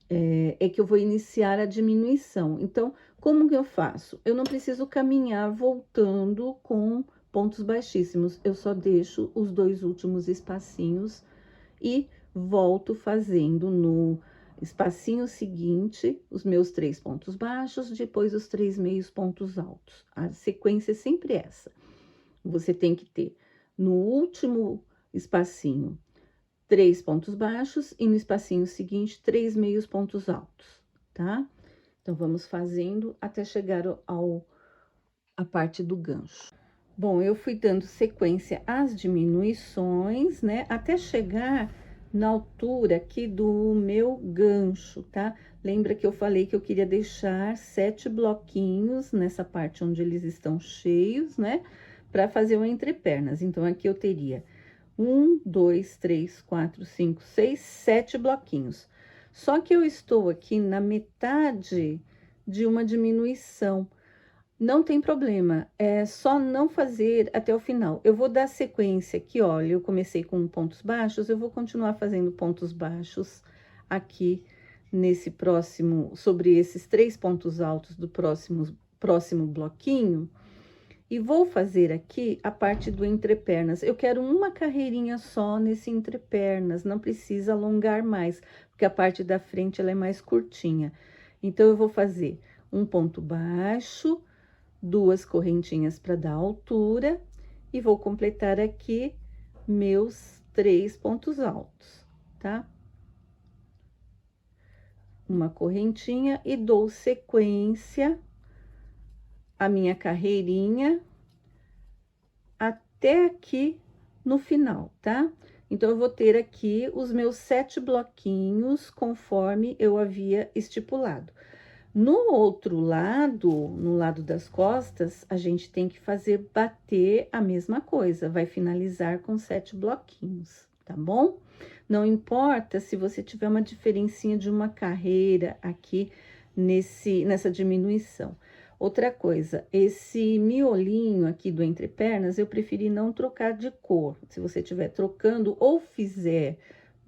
é que eu vou iniciar a diminuição. Então, como que eu faço? Eu não preciso caminhar voltando com pontos baixíssimos. Eu só deixo os 2 últimos espacinhos e volto fazendo no espacinho seguinte os meus 3 pontos baixos, depois os 3 meios pontos altos. A sequência é sempre essa. Você tem que ter no último espacinho 3 pontos baixos e no espacinho seguinte 3 meios pontos altos, tá? Então, vamos fazendo até chegar a parte do gancho. Bom, eu fui dando sequência às diminuições, né? Até chegar na altura aqui do meu gancho, tá? Lembra que eu falei que eu queria deixar 7 bloquinhos nessa parte onde eles estão cheios, né? Para fazer uma entrepernas. Então, aqui eu teria 1, 2, 3, 4, 5, 6, 7 bloquinhos. Só que eu estou aqui na metade de uma diminuição. Não tem problema, é só não fazer até o final. Eu vou dar sequência aqui, olha, eu comecei com pontos baixos, eu vou continuar fazendo pontos baixos aqui nesse próximo, sobre esses 3 pontos altos do próximo bloquinho. E vou fazer aqui a parte do entrepernas. Eu quero uma carreirinha só nesse entrepernas, não precisa alongar mais, porque a parte da frente ela é mais curtinha. Então, eu vou fazer um ponto baixo, 2 correntinhas para dar altura, e vou completar aqui meus 3 pontos altos, tá? uma correntinha e dou sequência à minha carreirinha até aqui no final, tá? Então, eu vou ter aqui os meus 7 bloquinhos, conforme eu havia estipulado. No outro lado, no lado das costas, a gente tem que fazer bater a mesma coisa, vai finalizar com 7 bloquinhos, tá bom? Não importa se você tiver uma diferencinha de uma carreira aqui nessa diminuição. Outra coisa, esse miolinho aqui do entrepernas, eu preferi não trocar de cor. Se você estiver trocando ou fizer,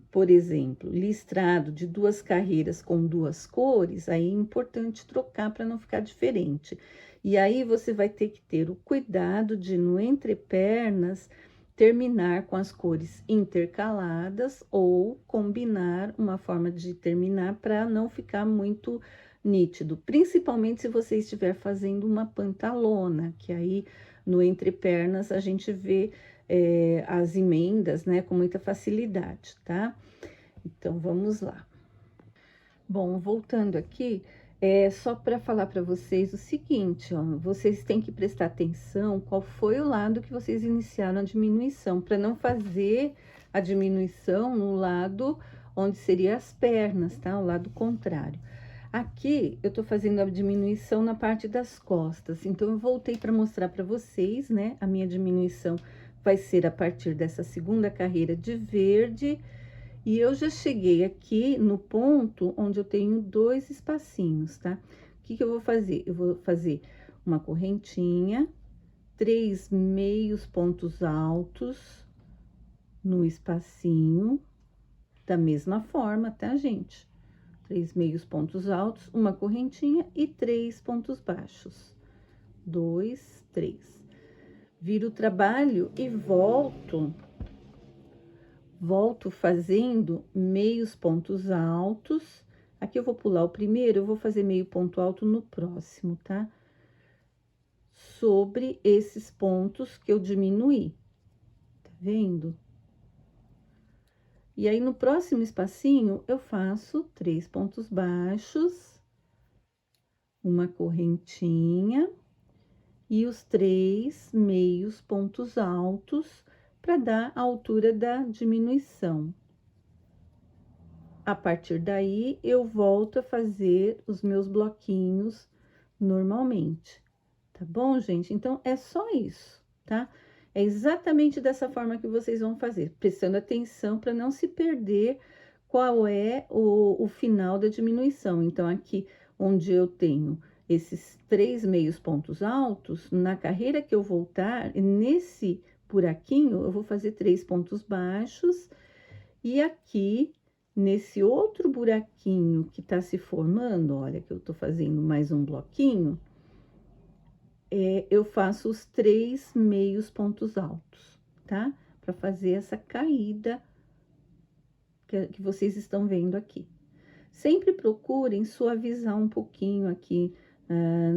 por exemplo, listrado de 2 carreiras com 2 cores, aí é importante trocar para não ficar diferente. E aí você vai ter que ter o cuidado de, no entrepernas, terminar com as cores intercaladas ou combinar uma forma de terminar para não ficar muito nítido, principalmente se você estiver fazendo uma pantalona, que aí no entrepernas a gente vê as emendas, né, com muita facilidade, tá? Então, vamos lá. Bom, voltando aqui, só para falar para vocês o seguinte, ó, vocês têm que prestar atenção qual foi o lado que vocês iniciaram a diminuição, para não fazer a diminuição no lado onde seria as pernas, tá? O lado contrário. Aqui, eu tô fazendo a diminuição na parte das costas, então, eu voltei para mostrar para vocês, né? A minha diminuição vai ser a partir dessa segunda carreira de verde, e eu já cheguei aqui no ponto onde eu tenho 2 espacinhos, tá? O que que eu vou fazer? Eu vou fazer uma correntinha, 3 meios pontos altos no espacinho, da mesma forma, tá, gente? 3 meios pontos altos, uma correntinha e 3 pontos baixos. 2, 3. Viro o trabalho e volto fazendo meios pontos altos. Aqui eu vou pular o primeiro, eu vou fazer meio ponto alto no próximo, tá? Sobre esses pontos que eu diminuí, tá vendo? E aí, no próximo espacinho, eu faço 3 pontos baixos, uma correntinha e os 3 meios pontos altos para dar a altura da diminuição. A partir daí, eu volto a fazer os meus bloquinhos normalmente, tá bom, gente? Então, é só isso, tá? É exatamente dessa forma que vocês vão fazer, prestando atenção para não se perder qual é o final da diminuição. Então, aqui onde eu tenho esses 3 meios pontos altos, na carreira que eu voltar, nesse buraquinho, eu vou fazer 3 pontos baixos, e aqui, nesse outro buraquinho que tá se formando, olha que eu tô fazendo mais um bloquinho, eu faço os 3 meios pontos altos, tá? Para fazer essa caída que vocês estão vendo aqui. Sempre procurem suavizar um pouquinho aqui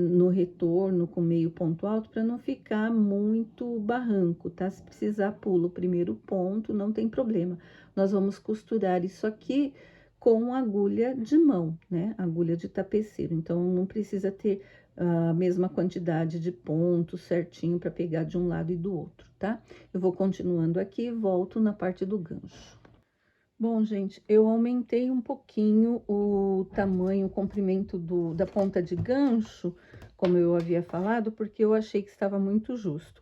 no retorno com meio ponto alto, para não ficar muito barranco, tá? Se precisar, pula o primeiro ponto, não tem problema. Nós vamos costurar isso aqui com agulha de mão, né? Agulha de tapeceiro. Então, não precisa ter a mesma quantidade de pontos certinho para pegar de um lado e do outro, tá? Eu vou continuando aqui e volto na parte do gancho. Bom, gente, eu aumentei um pouquinho o tamanho, o comprimento da ponta de gancho, como eu havia falado, porque eu achei que estava muito justo.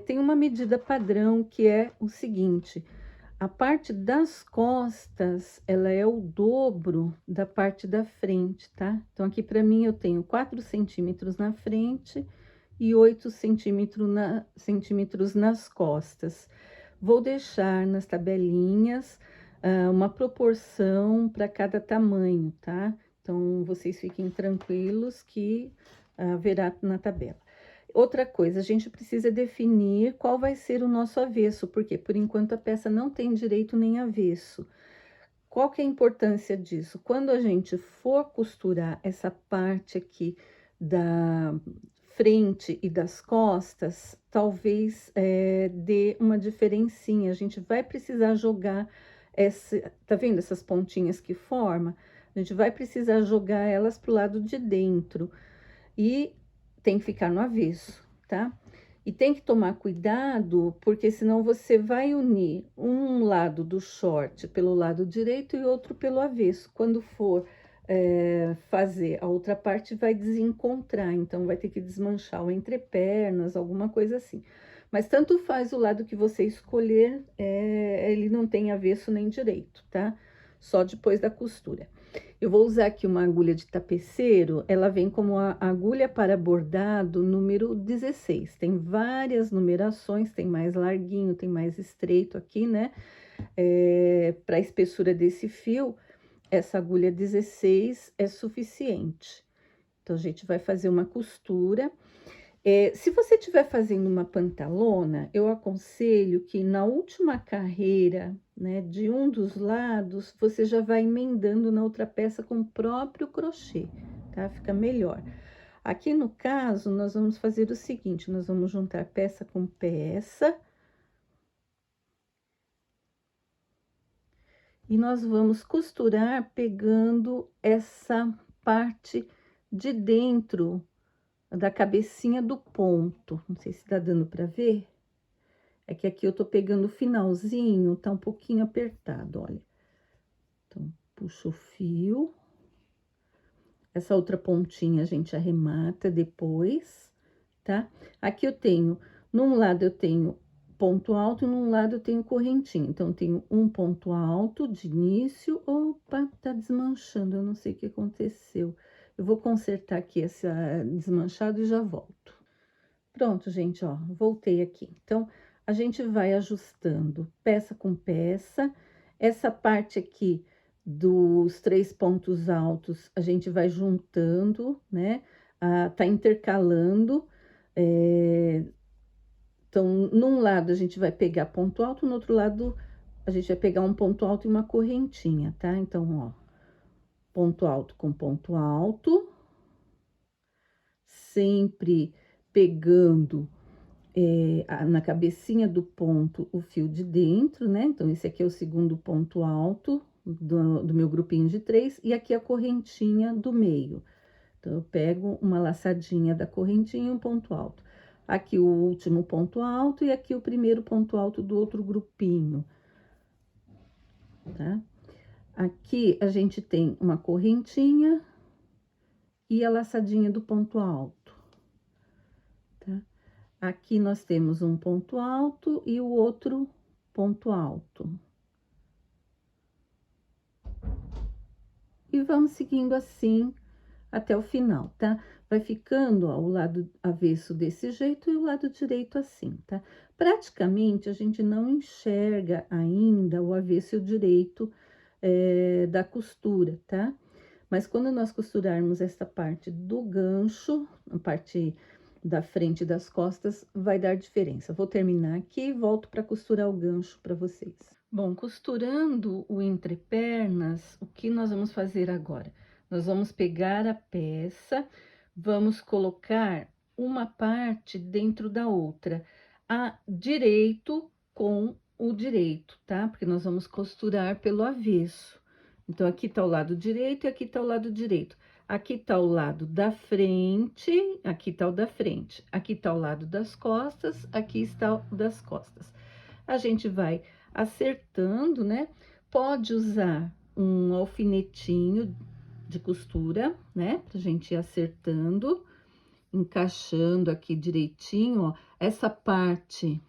Tem uma medida padrão que é o seguinte: a parte das costas, ela é o dobro da parte da frente, tá? Então, aqui para mim, eu tenho 4 centímetros na frente e 8 centímetros nas costas. Vou deixar nas tabelinhas uma proporção para cada tamanho, tá? Então, vocês fiquem tranquilos que verá na tabela. Outra coisa, a gente precisa definir qual vai ser o nosso avesso, porque por enquanto a peça não tem direito nem avesso. Qual que é a importância disso? Quando a gente for costurar essa parte aqui da frente e das costas, talvez dê uma diferencinha. A gente vai precisar jogar tá vendo essas pontinhas que forma? a gente vai precisar jogar elas pro lado de dentro. E tem que ficar no avesso, tá? E tem que tomar cuidado, porque senão você vai unir um lado do short pelo lado direito e outro pelo avesso. Quando for fazer a outra parte, vai desencontrar, então vai ter que desmanchar o entrepernas, alguma coisa assim. Mas tanto faz o lado que você escolher, ele não tem avesso nem direito, tá? Só depois da costura. Eu vou usar aqui uma agulha de tapeceiro, ela vem como a agulha para bordado número 16. Tem várias numerações, tem mais larguinho, tem mais estreito aqui, né? Para a espessura desse fio, essa agulha 16 é suficiente. Então, a gente vai fazer uma costura. Se você estiver fazendo uma pantalona, eu aconselho que na última carreira, né, de um dos lados, você já vai emendando na outra peça com o próprio crochê, tá? Fica melhor. Aqui no caso, nós vamos fazer o seguinte, nós vamos juntar peça com peça. E nós vamos costurar pegando essa parte de dentro da cabecinha do ponto. Não sei se tá dando para ver. É que aqui eu tô pegando o finalzinho, tá um pouquinho apertado, olha. Então, puxo o fio. Essa outra pontinha a gente arremata depois, tá? Aqui eu tenho, num lado eu tenho ponto alto e num lado eu tenho correntinha. Então, eu tenho um ponto alto de início. Opa, tá desmanchando, eu não sei o que aconteceu. Eu vou consertar aqui essa desmanchado e já volto. Pronto, gente, ó, voltei aqui. Então, a gente vai ajustando peça com peça. Essa parte aqui dos 3 pontos altos, a gente vai juntando, né? Tá intercalando. Então, num lado a gente vai pegar ponto alto, no outro lado a gente vai pegar um ponto alto e uma correntinha, tá? Então, ó, ponto alto com ponto alto. Sempre pegando na cabecinha do ponto o fio de dentro, né? Então, esse aqui é o segundo ponto alto do meu grupinho de 3, e aqui a correntinha do meio. Então, eu pego uma laçadinha da correntinha e um ponto alto. Aqui o último ponto alto e aqui o primeiro ponto alto do outro grupinho, tá? Aqui a gente tem uma correntinha e a laçadinha do ponto alto, tá? Aqui nós temos um ponto alto e o outro ponto alto. E vamos seguindo assim até o final, tá? Vai ficando, ó, o lado avesso desse jeito e o lado direito assim, tá? Praticamente, a gente não enxerga ainda o avesso e o direito da costura, tá? Mas quando nós costurarmos essa parte do gancho, a parte da frente e das costas, vai dar diferença. Vou terminar aqui e volto para costurar o gancho para vocês. Bom, costurando o entrepernas, o que nós vamos fazer agora? Nós vamos pegar a peça, vamos colocar uma parte dentro da outra, a direito com o direito, tá? Porque nós vamos costurar pelo avesso. Então, aqui tá o lado direito e aqui tá o lado direito. Aqui tá o lado da frente, aqui tá o da frente. Aqui tá o lado das costas, aqui está o das costas. A gente vai acertando, né? Pode usar um alfinetinho de costura, né? Pra gente ir acertando, encaixando aqui direitinho, ó. Essa parte,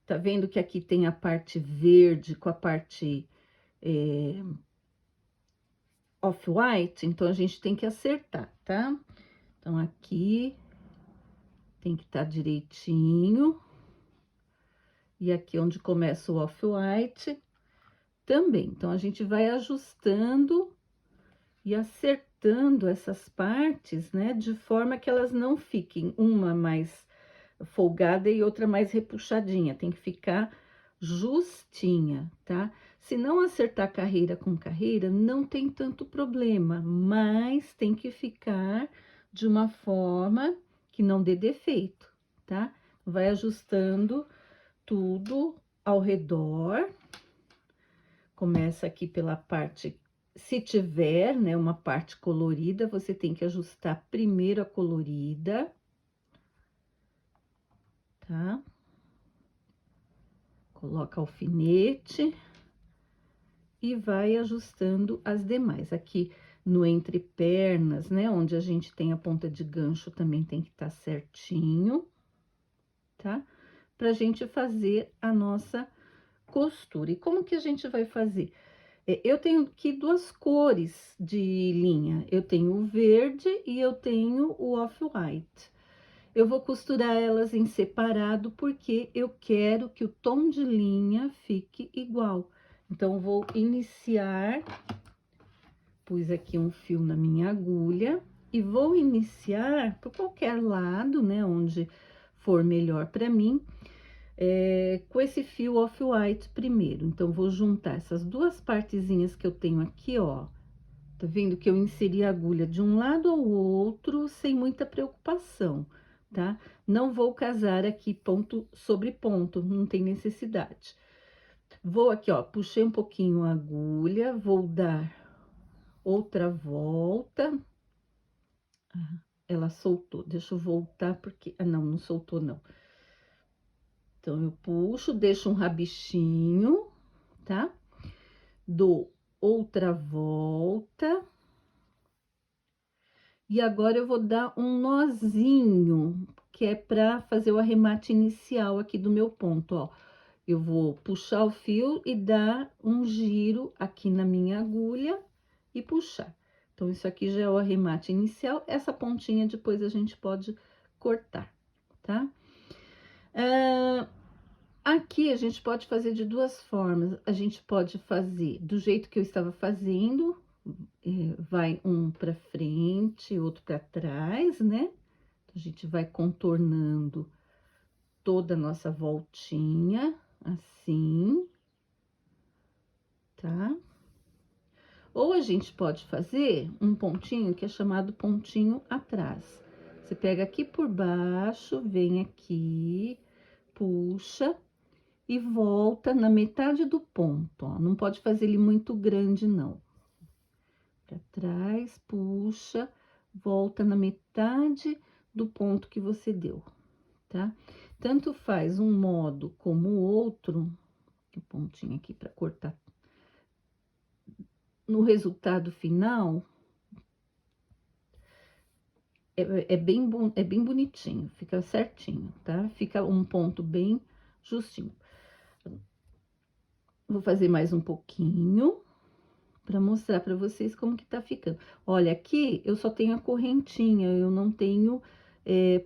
tá vendo que aqui tem a parte verde com a parte off-white? Então, a gente tem que acertar, tá? Então, aqui tem que estar direitinho. E aqui onde começa o off-white também. Então, a gente vai ajustando e acertando essas partes, né? De forma que elas não fiquem uma mais folgada e outra mais repuxadinha. Tem que ficar justinha, tá? Se não acertar carreira com carreira, não tem tanto problema, mas tem que ficar de uma forma que não dê defeito, tá? Vai ajustando tudo ao redor. Começa aqui pela parte Se tiver, né, uma parte colorida, você tem que ajustar primeiro a colorida, tá? Coloca alfinete e vai ajustando as demais. Aqui no entrepernas, né, onde a gente tem a ponta de gancho, também tem que estar certinho, tá? Pra gente fazer a nossa costura. E como que a gente vai fazer? Eu tenho aqui duas cores de linha. Eu tenho o verde e eu tenho o off-white. Eu vou costurar elas em separado porque eu quero que o tom de linha fique igual. Então, vou iniciar, pus aqui um fio na minha agulha e vou iniciar por qualquer lado, né, onde for melhor para mim, com esse fio off-white primeiro. Então, vou juntar essas duas partezinhas que eu tenho aqui, ó. Tá vendo que eu inseri a agulha de um lado ao outro sem muita preocupação, tá? Não vou casar aqui ponto sobre ponto, não tem necessidade. Vou aqui, ó, puxei um pouquinho a agulha, vou dar outra volta. Ela soltou, deixa eu voltar porque... Ah, não, não soltou, não. Então, eu puxo, deixo um rabichinho, tá? Dou outra volta. E agora eu vou dar um nozinho, que é para fazer o arremate inicial aqui do meu ponto, ó. Eu vou puxar o fio e dar um giro aqui na minha agulha e puxar. Então, isso aqui já é o arremate inicial. Essa pontinha depois a gente pode cortar, tá? Aqui a gente pode fazer de duas formas. A gente pode fazer do jeito que eu estava fazendo, vai um para frente, outro para trás, né? A gente vai contornando toda a nossa voltinha, assim, tá? Ou a gente pode fazer um pontinho que é chamado pontinho atrás. Você pega aqui por baixo, vem aqui, puxa e volta na metade do ponto, ó. Não pode fazer ele muito grande, não. Pra trás, puxa, volta na metade do ponto que você deu, tá? Tanto faz um modo como o outro, o pontinho aqui para cortar. No resultado final, é bem bonitinho, fica certinho, tá? Fica um ponto bem justinho. Vou fazer mais um pouquinho para mostrar para vocês como que tá ficando. Olha, aqui eu só tenho a correntinha, eu não tenho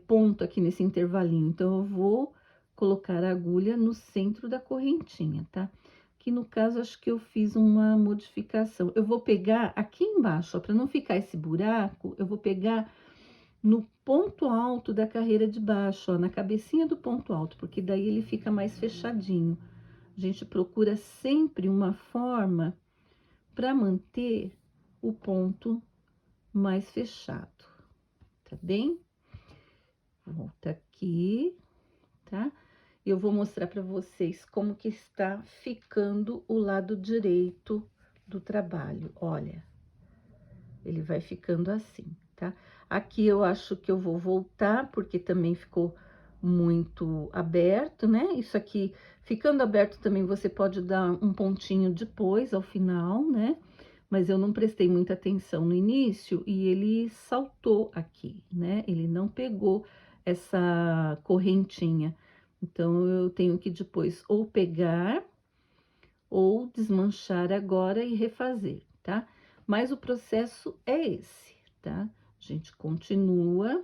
ponto aqui nesse intervalinho, então eu vou colocar a agulha no centro da correntinha, tá? Que no caso, acho que eu fiz uma modificação. Eu vou pegar aqui embaixo, ó, para não ficar esse buraco, eu vou pegar no ponto alto da carreira de baixo, ó, na cabecinha do ponto alto, porque daí ele fica mais fechadinho. A gente procura sempre uma forma para manter o ponto mais fechado, tá bem? Volta aqui, tá? Eu vou mostrar para vocês como que está ficando o lado direito do trabalho. Olha, ele vai ficando assim, tá? Aqui eu acho que eu vou voltar, porque também ficou muito aberto, né? Isso aqui, ficando aberto também, você pode dar um pontinho depois, ao final, né? Mas eu não prestei muita atenção no início e ele saltou aqui, né? Ele não pegou essa correntinha. Então, eu tenho que depois ou pegar ou desmanchar agora e refazer, tá? Mas o processo é esse, tá? A gente continua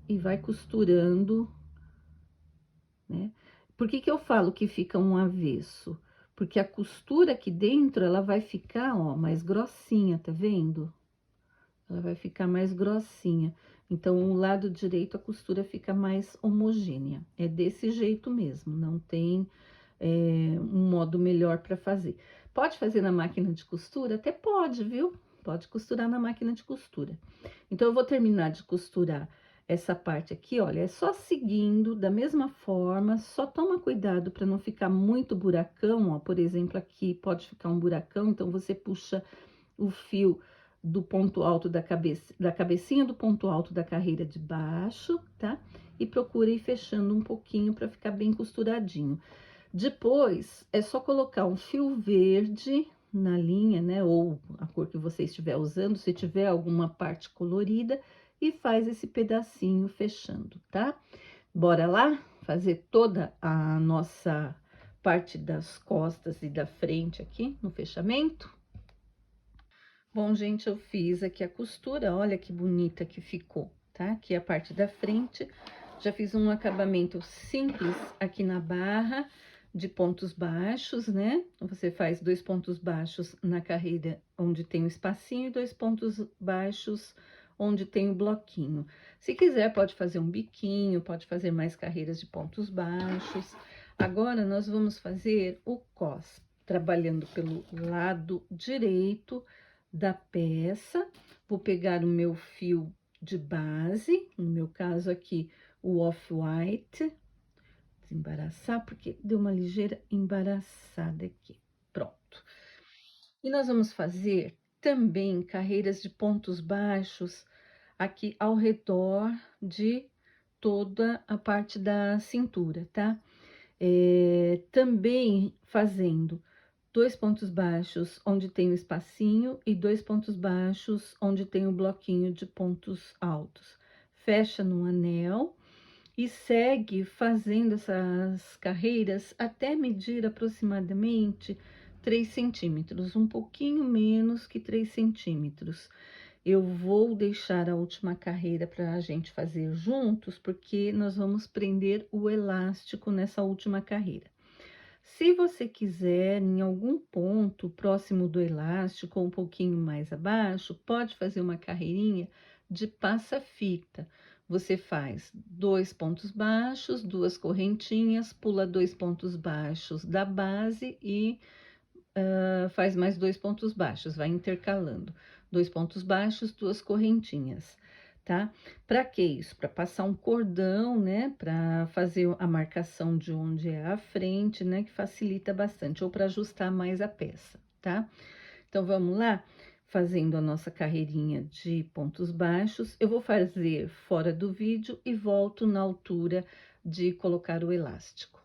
e vai costurando, né? Por que que eu falo que fica um avesso? Porque a costura aqui dentro, ela vai ficar, ó, mais grossinha, tá vendo? Ela vai ficar mais grossinha. Então, o lado direito, a costura fica mais homogênea. É desse jeito mesmo, não tem um modo melhor para fazer. Pode fazer na máquina de costura? Até pode, viu? Pode costurar na máquina de costura. Então, eu vou terminar de costurar essa parte aqui, olha, é só seguindo da mesma forma, só toma cuidado para não ficar muito buracão, ó, por exemplo, aqui pode ficar um buracão, então você puxa o fio do ponto alto da cabecinha do ponto alto da carreira de baixo, tá? E procura ir fechando um pouquinho para ficar bem costuradinho. Depois, é só colocar um fio verde na linha, né? Ou a cor que você estiver usando, se tiver alguma parte colorida, e faz esse pedacinho fechando, tá? Bora lá fazer toda a nossa parte das costas e da frente aqui no fechamento? Bom, gente, eu fiz aqui a costura, olha que bonita que ficou, tá? Aqui a parte da frente, já fiz um acabamento simples aqui na barra de pontos baixos, né? Você faz 2 pontos baixos na carreira onde tem o espacinho e 2 pontos baixos onde tem o bloquinho. Se quiser, pode fazer um biquinho, pode fazer mais carreiras de pontos baixos. Agora, nós vamos fazer o cos, trabalhando pelo lado direito da peça. Vou pegar o meu fio de base, no meu caso aqui, o off-white, desembaraçar, porque deu uma ligeira embaraçada aqui. Pronto. E nós vamos fazer também carreiras de pontos baixos aqui ao redor de toda a parte da cintura, tá? Também fazendo 2 pontos baixos onde tem o espacinho e 2 pontos baixos onde tem o bloquinho de pontos altos. Fecha no anel e segue fazendo essas carreiras até medir aproximadamente 3 centímetros, um pouquinho menos que 3 centímetros. Eu vou deixar a última carreira para a gente fazer juntos, porque nós vamos prender o elástico nessa última carreira. Se você quiser, em algum ponto próximo do elástico, ou um pouquinho mais abaixo, pode fazer uma carreirinha de passa-fita. Você faz 2 pontos baixos, 2 correntinhas, pula 2 pontos baixos da base e faz mais 2 pontos baixos, vai intercalando. 2 pontos baixos, 2 correntinhas, tá? Para que isso? Para passar um cordão, né? Para fazer a marcação de onde é a frente, né? Que facilita bastante, ou para ajustar mais a peça, tá? Então, vamos lá? Fazendo a nossa carreirinha de pontos baixos, eu vou fazer fora do vídeo e volto na altura de colocar o elástico.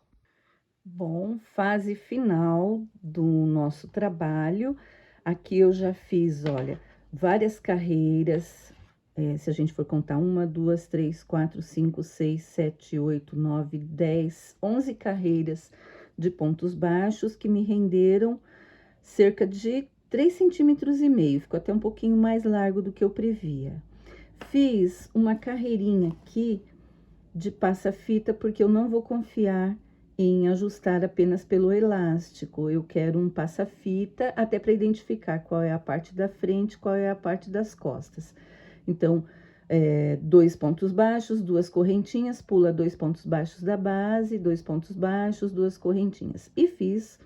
Bom, fase final do nosso trabalho. Aqui eu já fiz, olha, várias carreiras. Se a gente for contar, 1, 2, 3, 4, 5, 6, 7, 8, 9, 10, 11 carreiras de pontos baixos que me renderam cerca de 3,5 centímetros. Ficou até um pouquinho mais largo do que eu previa. Fiz uma carreirinha aqui de passa-fita, porque eu não vou confiar em ajustar apenas pelo elástico. Eu quero um passa-fita até para identificar qual é a parte da frente, qual é a parte das costas. Então, 2 pontos baixos, 2 correntinhas, pula 2 pontos baixos da base, 2 pontos baixos, 2 correntinhas. E fiz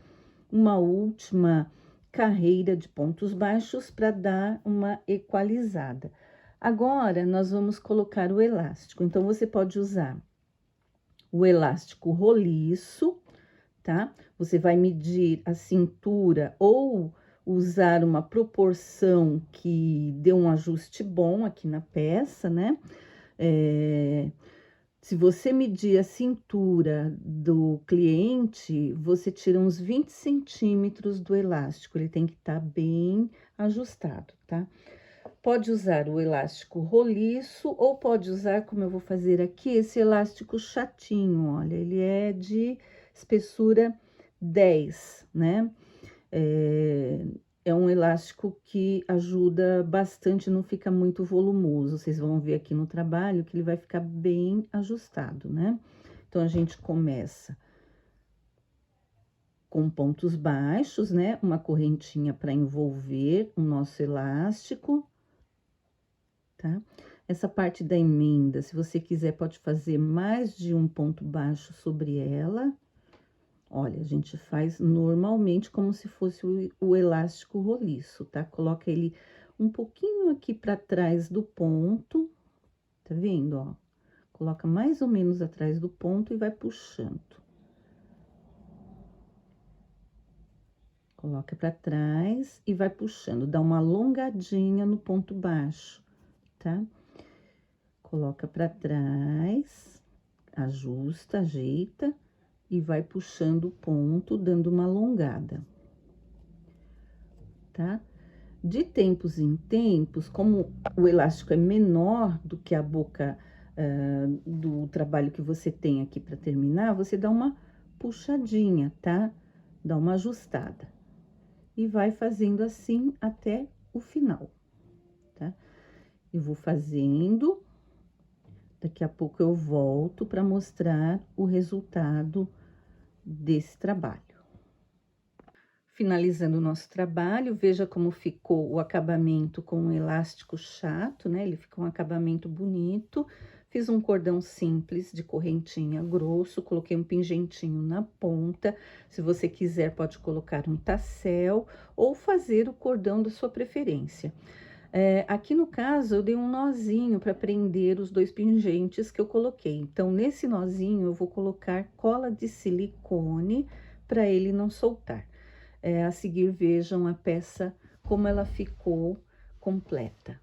uma última carreira de pontos baixos para dar uma equalizada. Agora, nós vamos colocar o elástico. Então, você pode usar o elástico roliço, tá? Você vai medir a cintura ou usar uma proporção que dê um ajuste bom aqui na peça, né? Se você medir a cintura do cliente, você tira uns 20 centímetros do elástico, ele tem que estar bem ajustado, tá? Pode usar o elástico roliço ou pode usar, como eu vou fazer aqui, esse elástico chatinho, olha, ele é de espessura 10, né? É um elástico que ajuda bastante, não fica muito volumoso. Vocês vão ver aqui no trabalho que ele vai ficar bem ajustado, né? Então, a gente começa com pontos baixos, né? Uma correntinha para envolver o nosso elástico, tá? Essa parte da emenda, se você quiser, pode fazer mais de um ponto baixo sobre ela. Olha, a gente faz normalmente como se fosse o elástico roliço, tá? Coloca ele um pouquinho aqui para trás do ponto, tá vendo, ó? Coloca mais ou menos atrás do ponto e vai puxando. Coloca pra trás e vai puxando, dá uma alongadinha no ponto baixo, tá? Coloca pra trás, ajusta, ajeita e vai puxando o ponto, dando uma alongada, tá? De tempos em tempos, como o elástico é menor do que a boca do trabalho que você tem aqui para terminar, você dá uma puxadinha, tá? Dá uma ajustada. E vai fazendo assim até o final, tá? Eu vou fazendo, daqui a pouco eu volto para mostrar o resultado desse trabalho. Finalizando o nosso trabalho, veja como ficou o acabamento com um elástico chato, né? Ele ficou um acabamento bonito. Fiz um cordão simples de correntinha grosso, coloquei um pingentinho na ponta. Se você quiser, pode colocar um tassel ou fazer o cordão da sua preferência. Aqui no caso, eu dei um nozinho para prender os 2 pingentes que eu coloquei. Então, nesse nozinho, eu vou colocar cola de silicone para ele não soltar. A seguir, vejam a peça, como ela ficou completa.